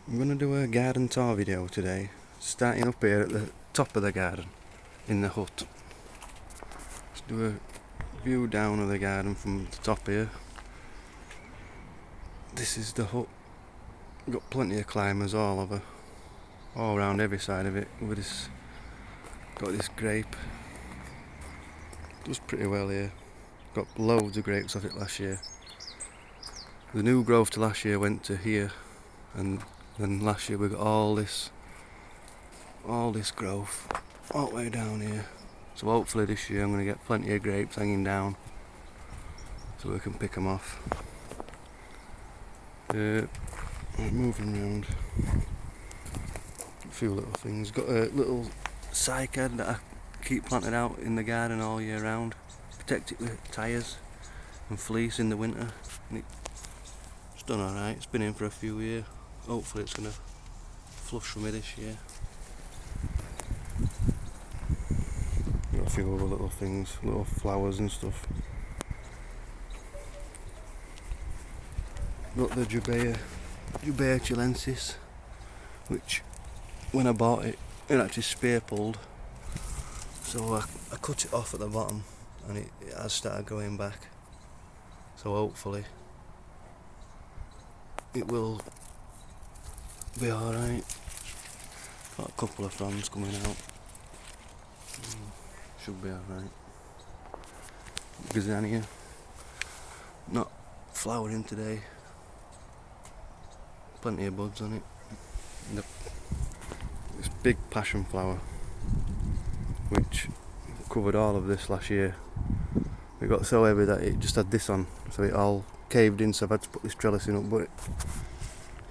I'm going to do a garden tour video today, starting up here at the top of the garden, in the hut. Let's do a view down of the garden from the top here. This is the hut. We've got plenty of climbers all around every side of it. With this, got this grape. Does pretty well here. Got loads of grapes off it last year. The new growth to last year went to here, and then last year we got all this growth all the way down here. So hopefully this year I'm going to get plenty of grapes hanging down so we can pick them off. Moving around, a few little things. Got a little cycad that I keep planted out in the garden all year round. Protect it with tyres and fleece in the winter. And it's done alright. It's been in for a few years. Hopefully it's going to flush for me this year. Got a few other little things, little flowers and stuff. Got the Jubea chilensis, which when I bought it, it actually spear pulled. So I cut it off at the bottom and it has started growing back. So hopefully it will be alright. Got a couple of fronds coming out. Should be alright. Gazania, not flowering today. Plenty of buds on it. This big passion flower, which covered all of this last year. It got so heavy that it just had this on, so it all caved in, so I've had to put this trellising up, but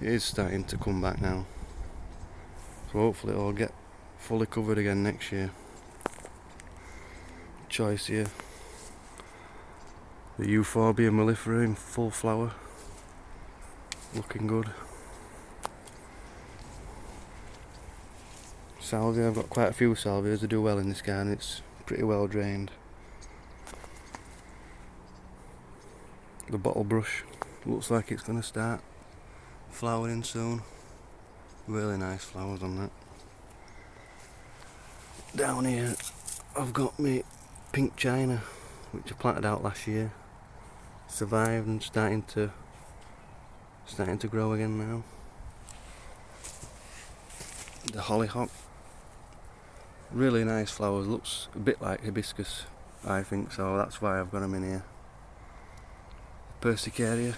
it is starting to come back now. So hopefully it'll get fully covered again next year. Choice here. The Euphorbia mellifera in full flower. Looking good. Salvia, I've got quite a few salvias. They do well in this garden. It's pretty well drained. The bottle brush looks like it's going to start flowering soon. Really nice flowers on that. Down here I've got my pink china, which I planted out last year. Survived and starting to grow again now. The hollyhock, really nice flowers. Looks a bit like hibiscus, I think, so that's why I've got them in here. Persicaria,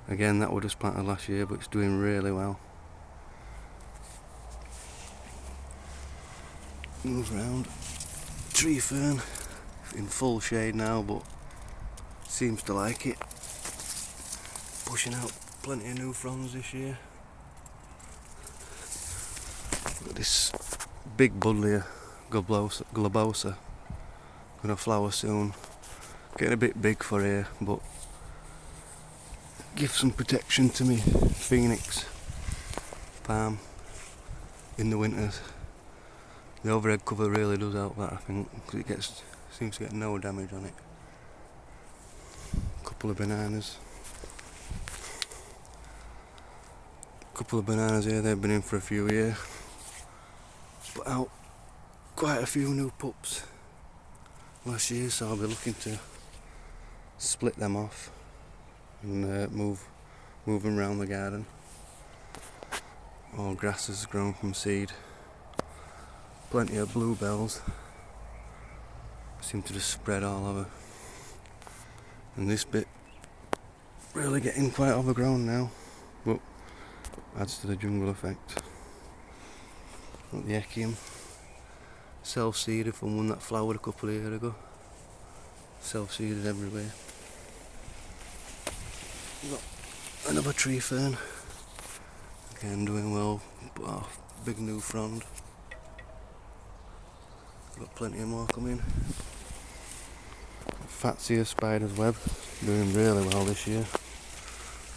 again, that was just planted last year, but it's doing really well. Move around. Tree fern in full shade now, but seems to like it. Pushing out plenty of new fronds this year. Got this big buddleia, globosa, gonna flower soon. Getting a bit big for here, but give some protection to me phoenix palm in the winters. The overhead cover really does help that, I think, because it seems to get no damage on it. Couple of bananas here. They've been in for a few years. Put out quite a few new pups last year, so I'll be looking to split them off and move them around the garden. All grasses grown from seed. Plenty of bluebells. Seem to just spread all over. And this bit really getting quite overgrown now, but adds to the jungle effect. Got the aeonium, self-seeded from one that flowered a couple of years ago. Self-seeded everywhere. Got another tree fern, again doing well, but big new frond. Got plenty more coming. Fatsia spider's web, doing really well this year.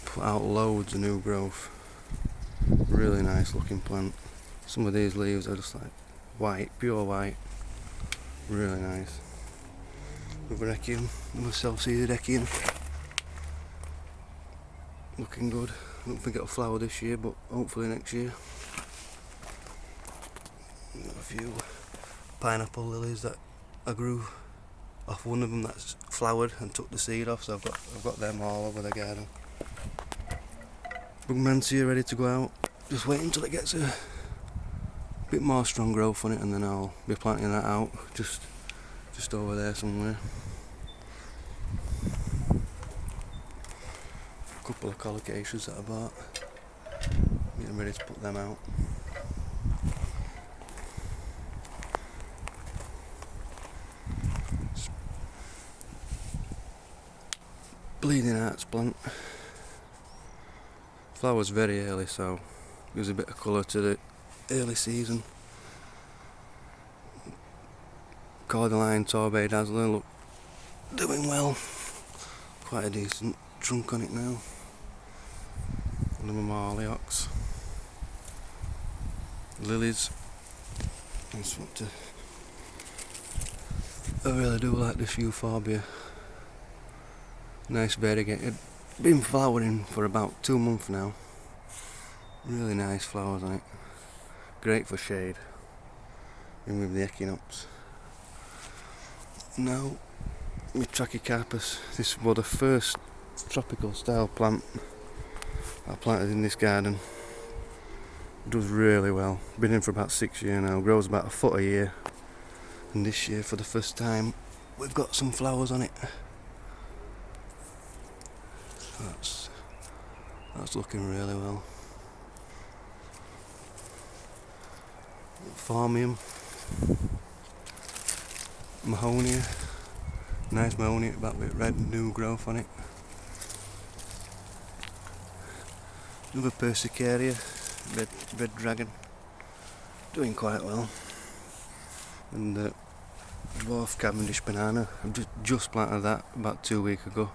Put out loads of new growth. Really nice looking plant. Some of these leaves are just like white, pure white. Really nice. Another aeonium, another self-seeded aeonium. Looking good. I don't think it'll flower this year, but hopefully next year. Got a few pineapple lilies that I grew off one of them that's flowered and took the seed off, so I've got them all over the garden. Bugmansia ready to go out. Just wait until it gets a bit more strong growth on it, and then I'll be planting that out just over there somewhere. A couple of collocaceas that I bought. Getting ready to put them out. Bleeding Hearts plant. Flowers very early, so gives a bit of colour to the early season. Cordyline Torbay Dazzler, look, doing well. Quite a decent trunk on it now. One of my Marliox. Lilies. I really do like this euphorbia. Nice bed again. It's been flowering for about 2 months now. Really nice flowers on it. Great for shade. In with the echinopsis. Now, my Trachycarpus. This was the first tropical style plant I planted in this garden. Does really well. Been in for about 6 years now. Grows about a foot a year. And this year, for the first time, we've got some flowers on it. That's looking really well. Phormium, Mahonia, nice Mahonia, back with red new growth on it. Another Persicaria, red dragon, doing quite well. And the dwarf Cavendish banana, I've just planted that about 2 weeks ago.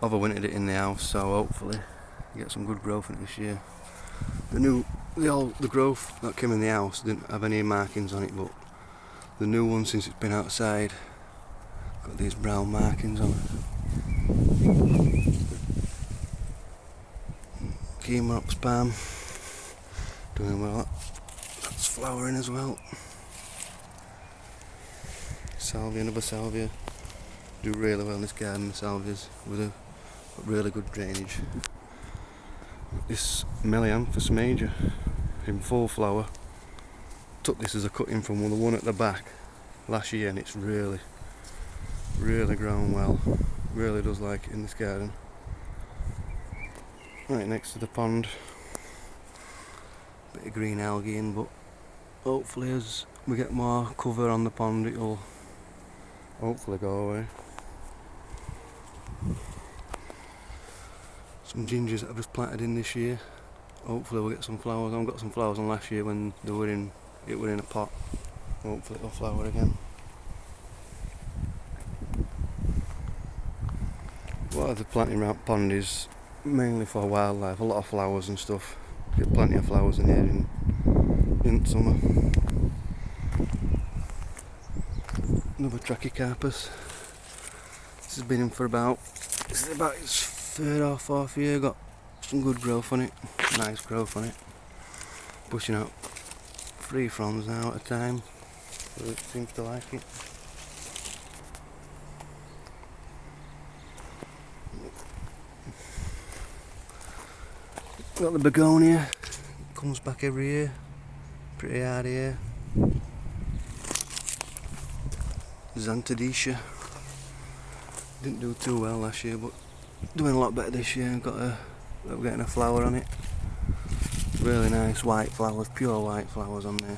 Overwintered it in the house, so hopefully get some good growth in it this year. The growth that came in the house didn't have any markings on it, but the new one, since it's been outside, got these brown markings on it. Chemops palm, doing well. That's flowering as well. Salvia, another Salvia, do really well in this garden. The Salvias with a really good drainage. This Melianthus major in full flower. Took this as a cutting from the one at the back last year, and it's really grown well. Really does like it in this garden. Right next to the pond. Bit of green algae in, but hopefully as we get more cover on the pond, it'll hopefully go away. Some gingers that I've just planted in this year. Hopefully we'll get some flowers. I've got some flowers on last year when it were in a pot. Hopefully it'll flower again. What I've planting around pond is mainly for wildlife. A lot of flowers and stuff. Get plenty of flowers in here in summer. Another Trachycarpus. This has been in for about its third or fourth year. Got some good growth on it. Nice growth on it. Pushing out 3 fronds now at a time. So it seems to like it. Got the begonia. Comes back every year. Pretty hard here. Xanthodecia. Didn't do too well last year, but doing a lot better this year. We're getting a flower on it. Really nice white flowers, pure white flowers on there.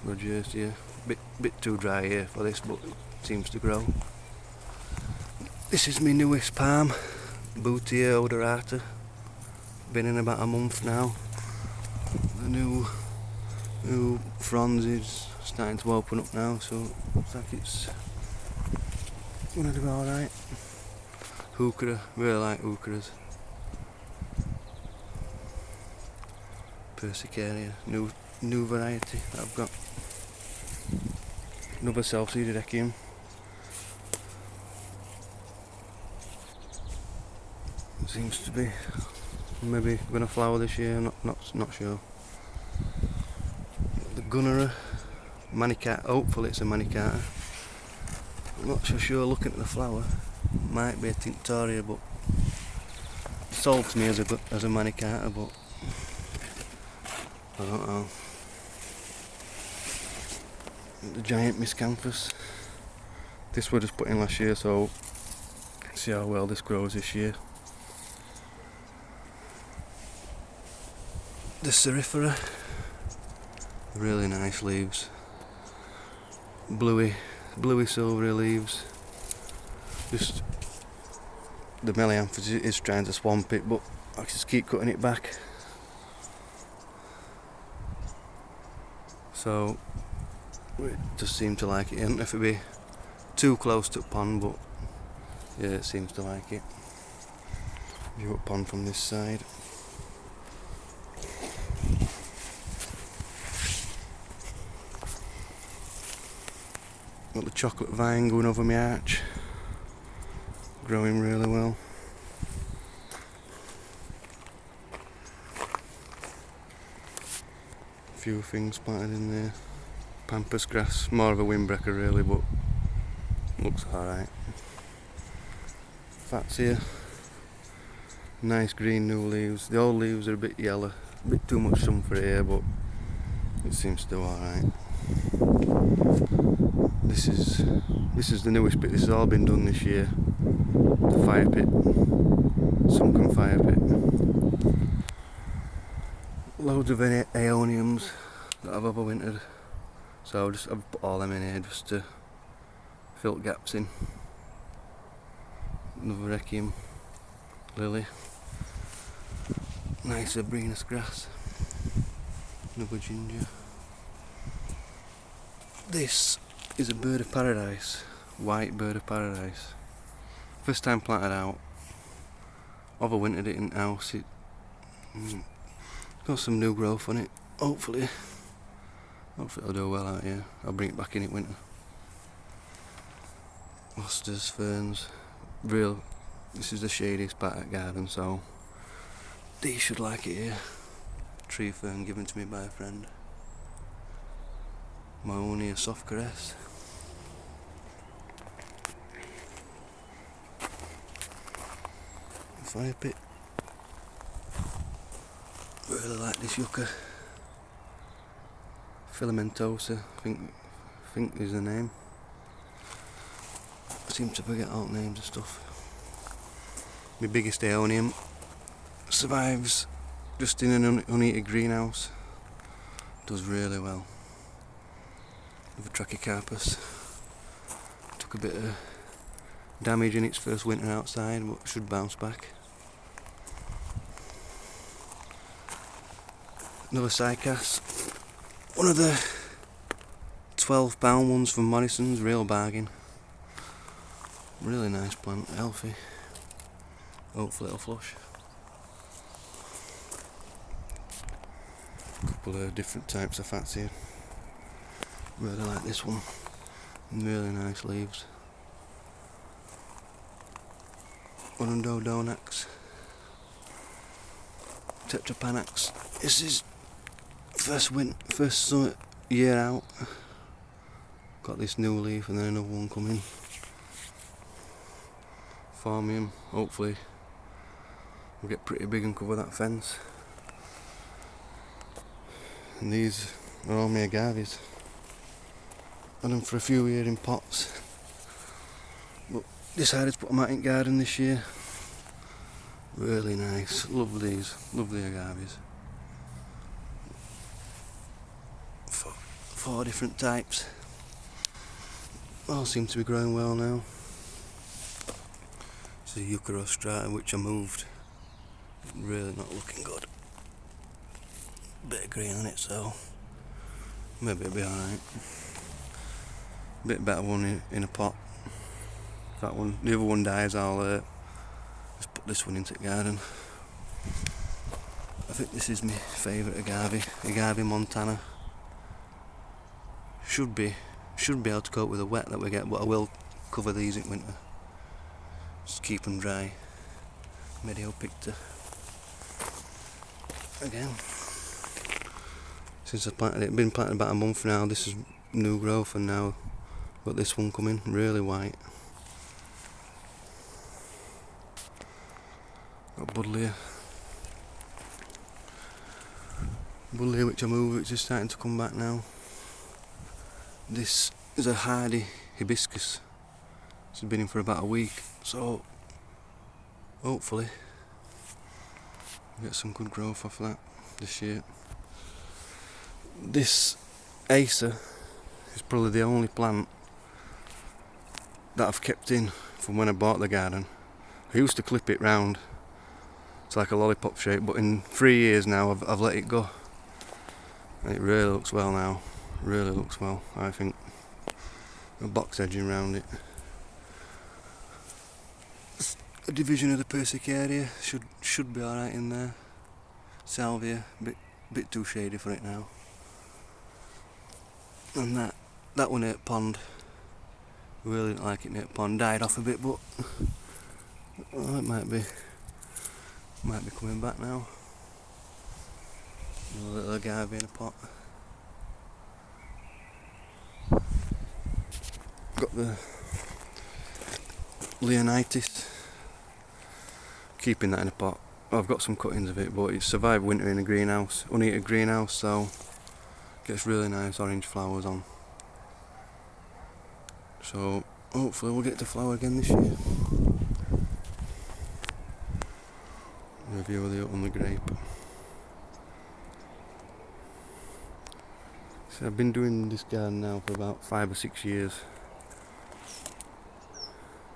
Rodgersia. Bit too dry here for this, but it seems to grow. This is my newest palm, Boutia odorata. Been in about a month now. The new fronds is starting to open up now, so looks like it's gonna do alright. Heuchera, really like heucheras. Persicaria, new variety that I've got. Another self-seeded echium. Seems to be maybe going to flower this year, not sure. The gunnera, manicata, hopefully it's a manicata. I'm not so sure looking at the flower. Might be a tinctoria, but sold to me as a manicata, but I don't know. The giant miscanthus. This we just put in last year, so see how well this grows this year. The cerifera, really nice leaves. Bluey silvery leaves. Just the melianthus is trying to swamp it, but I just keep cutting it back. So it just seemed to like it. I don't know if it'd be too close to the pond, but yeah, it seems to like it. View up pond from this side. Got the chocolate vine going over my arch, growing really well. A few things planted in there. Pampas grass, more of a windbreaker really, but looks alright. Fatsia, nice green new leaves. The old leaves are a bit yellow, a bit too much sun for here, but it seems to do alright. This is the newest bit. This has all been done this year. The fire pit, sunken fire pit. Loads of aeoniums that I've overwintered. So I've put all them in here just to fill gaps in. Another requiem lily. Nice Abrinus grass. Another ginger. This is a bird of paradise, white bird of paradise. First time planted out. Overwintered it in the house. It got some new growth on it. Hopefully it'll do well out here. I'll bring it back in winter. Asters, ferns. This is the shadiest part of the garden, so these should like it here. Tree fern given to me by a friend. Maonia soft caress. Fire pit. Really like this yucca. Filamentosa, I think is the name. I seem to forget all names and stuff. My biggest aeonium survives just in an unheated greenhouse. Does really well. With a trachycarpus. Took a bit of damage in its first winter outside, but should bounce back. Another cycas. One of the £12 ones from Morrison's, real bargain. Really nice plant, healthy. Hopefully it'll flush. A couple of different types of fatsia. Really like this one. Really nice leaves. Orondodonax. Tetrapanax. This is first summer year out. Got this new leaf and then another one coming. Phormium, hopefully we'll get pretty big and cover that fence. And these are all my agaves. Had them for a few years in pots, but decided to put them out in garden this year. Really nice, love these, lovely agaves. Four different types. All seem to be growing well now. This is a yucca rostrata which I moved. Really not looking good. Bit of green on it, so maybe it'll be alright. Bit better one in a pot. That one, the other one dies, I'll just put this one into the garden. I think this is my favourite agave montana. Should be able to cope with the wet that we get, but I will cover these in winter. Just keep them dry. Medio picture again. Since I planted it, been planted about a month now. This is new growth, and now got this one coming, really white. Got buddleia, which I moved, which is starting to come back now. This is a hardy hibiscus. It's been in for about a week, so hopefully we'll get some good growth off that this year. This acer is probably the only plant that I've kept in from when I bought the garden. I used to clip it round, it's like a lollipop shape, but in 3 years now I've let it go. And it really looks well now, really looks well, I think. A box edging round it. A division of the persicaria, should be alright in there. Salvia, bit too shady for it now. And that one ate pond. Really didn't like it near pond. Died off a bit, but well, it might be coming back now. A little agave in a pot. Got the leonitis. Keeping that in a pot. I've got some cuttings of it, but it survived winter in a greenhouse, unheated greenhouse, so gets really nice orange flowers on. So hopefully we'll get to flower again this year. Review of the autumn grape. So I've been doing this garden now for about 5 or 6 years.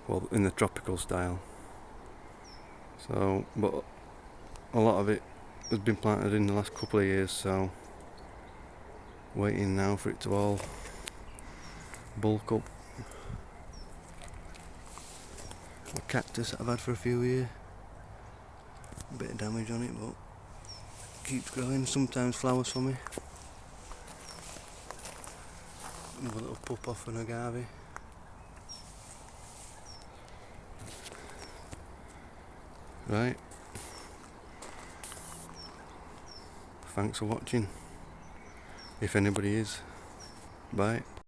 Well, in the tropical style. So, but a lot of it has been planted in the last couple of years, so waiting now for it to all bulk up. A cactus that I've had for a few years. A bit of damage on it, but keeps growing, sometimes flowers for me. Another little pup off an agave. Right. Thanks for watching. If anybody is. Bye.